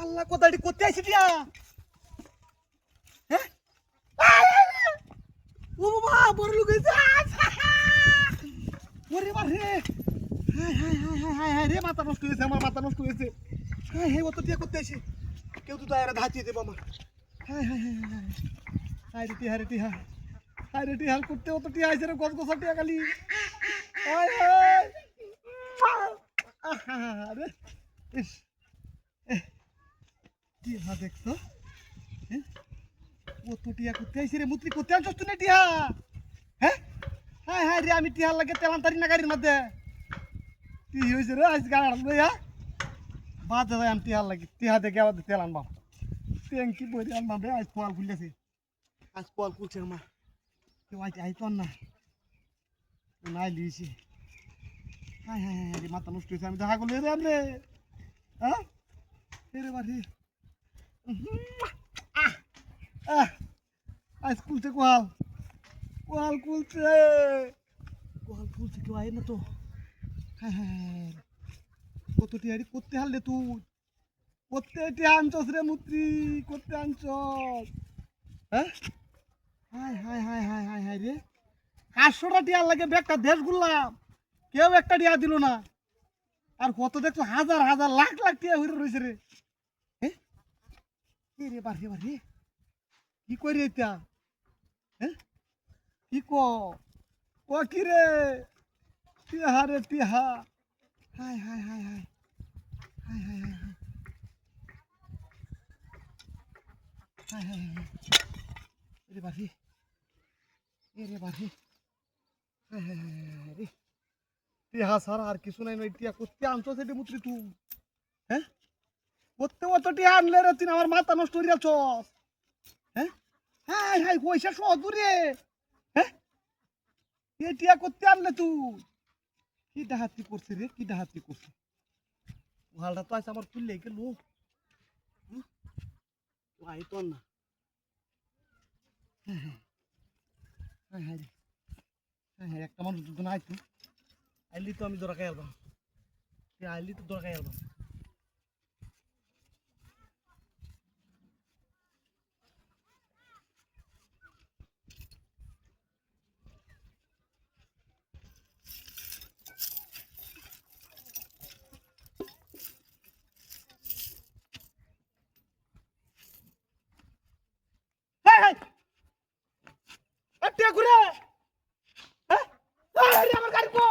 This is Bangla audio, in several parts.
আল্লাহ কোথায় করতে আইছি দিয়া হ্যাঁ ও বাবা বড় লোক হইছে ওরে বাবা রে হাই হাই হাই হাই হাই হাই রে মাথা নষ্ট হয়েছে আমার মাথা নষ্ট হয়েছে হাই হাই অত টিয়া করতে আইছি কেউ তো দায়রা ধাচিয়ে দেব আমার হাই হাই হাই হাই হাই রে টিয়া হাই রে টিয়া করতে অত টিয়া আইছে রে গছ গছা টিয়া খালি হাই হাই আরে ইস টিয়া দেখছো হ্যাঁ অত টিয়া করতে আইছি রে মুত্রি করতে আনছস তুই না টিয়া হ্যাঁ হাই হাই রে আমি টিয়ার লাগে তেলান তারি না গাড়ির মধ্যে কি হয়েছে রে আজ গাড়ি লইয়া বাদ যায় আমি টিয়ার লাগে টিয়া দেখে আবার তেল আনবাম ট্যাঙ্কি বই আনবাম রে আজ পোয়াল খুললেছে আজ পোয়াল খুলছে আমার কেউ আজ আইতন না নাই লিয়েছি হাই হাই হাই রে মাথা নষ্ট হয়েছে আমি দেখা করলে রে আনলে হ্যাঁ রে বাড়ি আজ খুলছে কোয়াল খুলছে কেউ আয় না তো হ্যাঁ হ্যাঁ কত টিয়ারি করতে হারলে তুই করতে টিয়া আনছস রে মুত্রি করতে আনছস হ্যাঁ হাই হাই হাই হাই হাই হাই রে 500টা টিয়ার লাগে ব্যাগটা দেশ ঘুরলাম কেউ একটা টিয়া দিল না আর কত দেখছো হাজার হাজার লাখ লাখ টিয়া হয়ে রয়েছে রে হ্যাঁ রে বাড়ি কি করি এটা হ্যাঁ কি কি রে টিহা রে টিহা হাই হাই হাই হাই হাই হাই হাই হাই হাই হাই রে বাড়ি হাই হাই হাই রে টিহা সারা আর কিছু নাই নয় টিয়া করতে আনছো সেটি মুত্রি তুই হ্যাঁ করতে অত টিয়া আনলে রে তুই আমার মাথা নষ্ট হয়ে যাচ্ছস হ্যাঁ হাই হাই পয়সা সহজ রে হ্যাঁ টিয়া করতে আনলে তুই কি ডাহাতি করছে রে কি ডাহাতি করছে ভালটা তো আছে আমার খুললে গেল আইতো না হ্যাঁ হ্যাঁ হ্যাঁ হ্যাঁ একটা মানুষ দুজন আইতো আইলি তো আমি দরকার এলাম আইলি তো দরকার এলাম আমার গাড়ি কো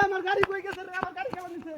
আমার গাড়ি কই গেছে রে আমার গাড়ি কেমন নিছে